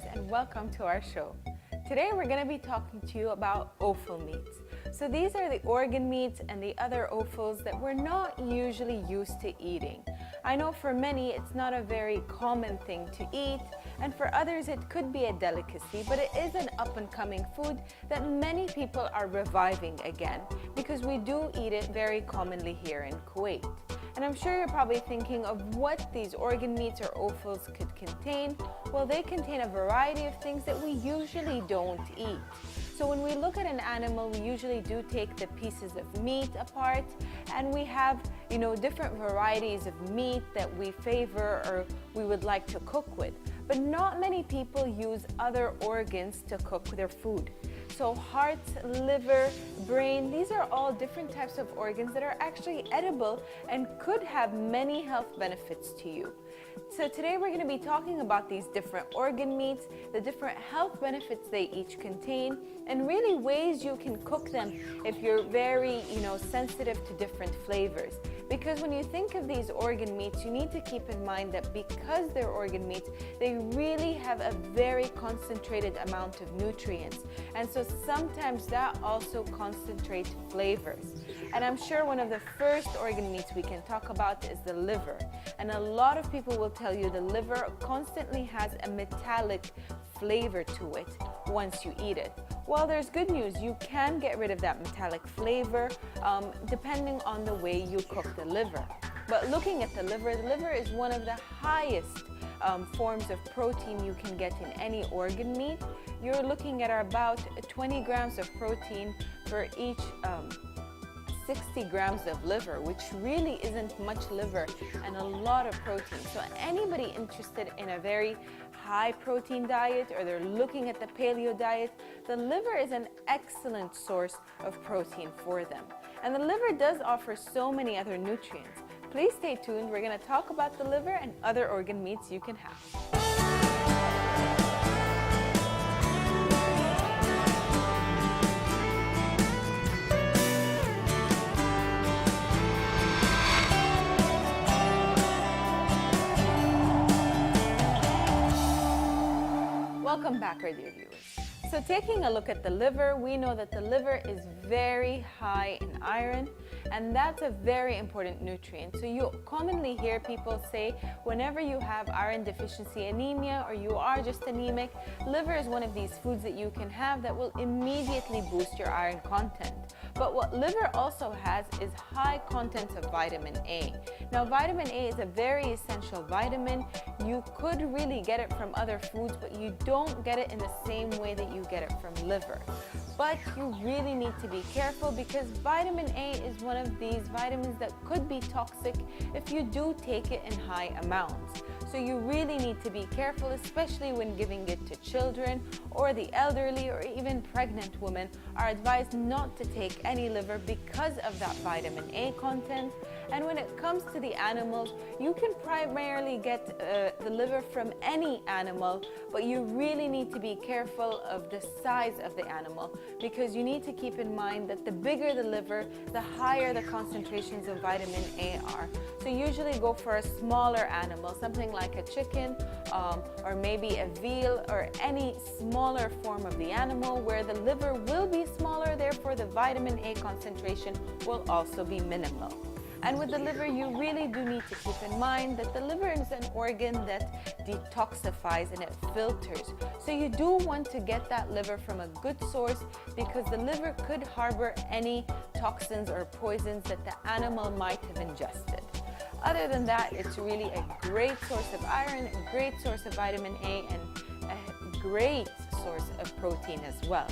viewers, and welcome to our show. Today we're going to be talking to you about offal meats. So these are the organ meats and the other offals that we're not usually used to eating. I know for many it's not a very common thing to eat, and for others it could be a delicacy, but it is an up-and-coming food that many people are reviving again because we do eat it very commonly here in Kuwait. And I'm sure you're probably thinking of what these organ meats or offals could contain. Well, they contain a variety of things that we usually don't eat. So when we look at an animal, we usually do take the pieces of meat apart, and we have, different varieties of meat that we favor or we would like to cook with. But not many people use other organs to cook their food. So heart, liver, brain, these are all different types of organs that are actually edible and could have many health benefits to you. So today we're going to be talking about these different organ meats, the different health benefits they each contain, and really ways you can cook them if you're very, sensitive to different flavors. Because when you think of these organ meats, you need to keep in mind that because they're organ meats, they really have a very concentrated amount of nutrients. And so sometimes that also concentrates flavors. And I'm sure one of the first organ meats we can talk about is the liver. And a lot of people will tell you the liver constantly has a metallic flavor to it once you eat it. Well, there's good news. You can get rid of that metallic flavor depending on the way you cook the liver. But looking at the liver is one of the highest forms of protein you can get in any organ meat. You're looking at about 20 grams of protein for each 60 grams of liver, which really isn't much liver and a lot of protein. So anybody interested in a very high protein diet, or they're looking at the paleo diet, the liver is an excellent source of protein for them. And the liver does offer so many other nutrients. Please stay tuned. We're going to talk about the liver and other organ meats you can have. Welcome back, our dear viewers. So taking a look at the liver, we know that the liver is very high in iron, and that's a very important nutrient. So you commonly hear people say whenever you have iron deficiency anemia or you are just anemic, liver is one of these foods that you can have that will immediately boost your iron content. But what liver also has is high contents of vitamin A. Now, vitamin A is a very essential vitamin. You could really get it from other foods, but you don't get it in the same way that you get it from liver. But you really need to be careful because vitamin A is one of these vitamins that could be toxic if you do take it in high amounts. So you really need to be careful, especially when giving it to children or the elderly or even pregnant women are advised not to take any liver because of that vitamin A content. And when it comes to the animals, you can primarily get the liver from any animal, but you really need to be careful of the size of the animal because you need to keep in mind that the bigger the liver, the higher the concentrations of vitamin A are. So usually go for a smaller animal, something like a chicken or maybe a veal or any smaller form of the animal where the liver will be smaller, therefore the vitamin A concentration will also be minimal. And with the liver, you really do need to keep in mind that the liver is an organ that detoxifies and it filters. So you do want to get that liver from a good source because the liver could harbor any toxins or poisons that the animal might have ingested. Other than that, it's really a great source of iron, a great source of vitamin A, and a great source of protein as well.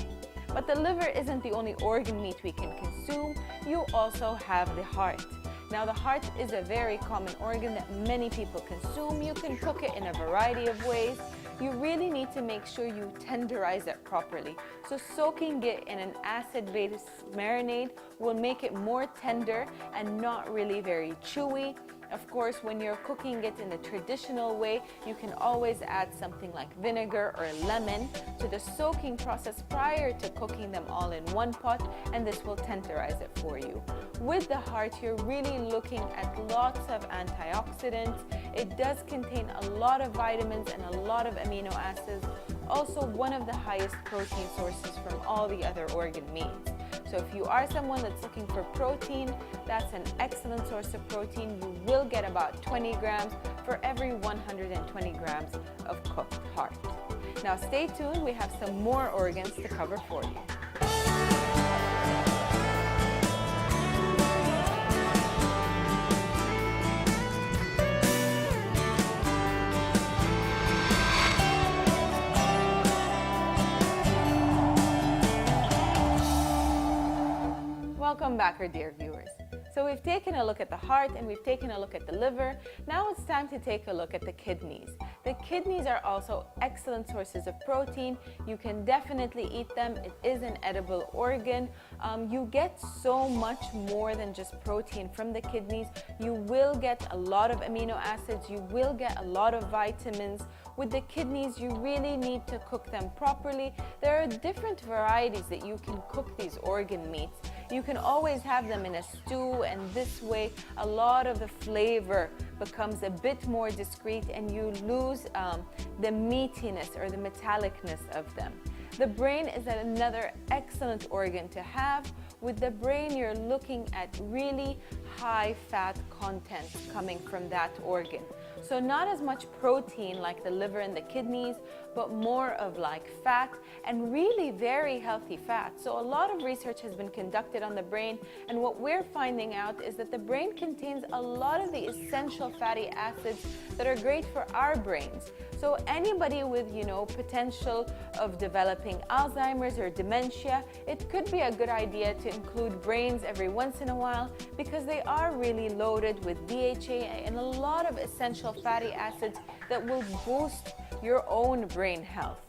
But the liver isn't the only organ meat we can consume. You also have the heart. Now, the heart is a very common organ that many people consume. You can cook it in a variety of ways. You really need to make sure you tenderize it properly. So soaking it in an acid-based marinade will make it more tender and not really very chewy. Of course, when you're cooking it in the traditional way, you can always add something like vinegar or lemon to the soaking process prior to cooking them all in one pot, and this will tenderize it for you. With the heart, you're really looking at lots of antioxidants. It does contain a lot of vitamins and a lot of amino acids. also one of the highest protein sources from all the other organ meats. So if you are someone that's looking for protein, that's an excellent source of protein. You will get about 20 grams for every 120 grams of cooked heart. Now stay tuned, we have some more organs to cover for you. Welcome back, our dear viewers. So we've taken a look at the heart and we've taken a look at the liver. Now it's time to take a look at the kidneys. The kidneys are also excellent sources of protein. You can definitely eat them. It is an edible organ. You get so much more than just protein from the kidneys. You will get a lot of amino acids. You will get a lot of vitamins. With the kidneys, you really need to cook them properly. There are different varieties that you can cook these organ meats. You can always have them in a stew, and this way a lot of the flavor becomes a bit more discreet and you lose the meatiness or the metallicness of them. The brain is another excellent organ to have. With the brain, you're looking at really high fat content coming from that organ. So not as much protein like the liver and the kidneys, but more of like fat, and really very healthy fat. So a lot of research has been conducted on the brain, and what we're finding out is that the brain contains a lot of the essential fatty acids that are great for our brains. So anybody with, potential of developing Alzheimer's or dementia, it could be a good idea to include brains every once in a while, because they are really loaded with DHA and a lot of essential fatty acids that will boost your own brain health.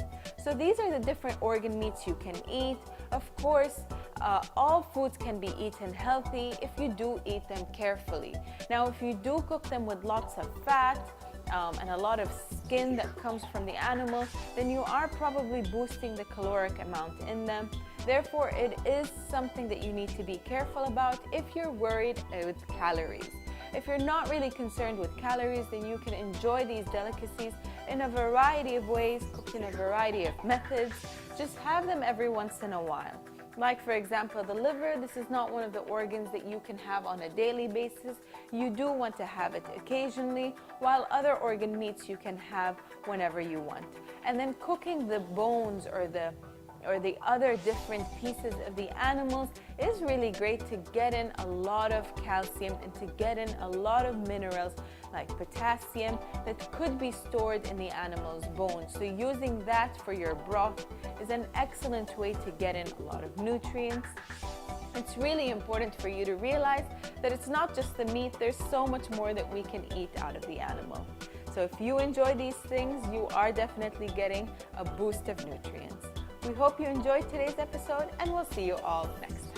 So these are the different organ meats you can eat. Of course, all foods can be eaten healthy if you do eat them carefully. Now, if you do cook them with lots of fat, and a lot of skin that comes from the animal, then you are probably boosting the caloric amount in them. Therefore, it is something that you need to be careful about if you're worried with calories. If you're not really concerned with calories, then you can enjoy these delicacies in a variety of ways, cooked in a variety of methods. Just have them every once in a while. Like, for example, the liver, this is not one of the organs that you can have on a daily basis. You do want to have it occasionally, while other organ meats you can have whenever you want. And then cooking the bones or the other different pieces of the animals is really great to get in a lot of calcium and to get in a lot of minerals like potassium that could be stored in the animal's bones. So using that for your broth is an excellent way to get in a lot of nutrients. It's really important for you to realize that it's not just the meat, there's so much more that we can eat out of the animal. So if you enjoy these things, you are definitely getting a boost of nutrients. We hope you enjoyed today's episode, and we'll see you all next time.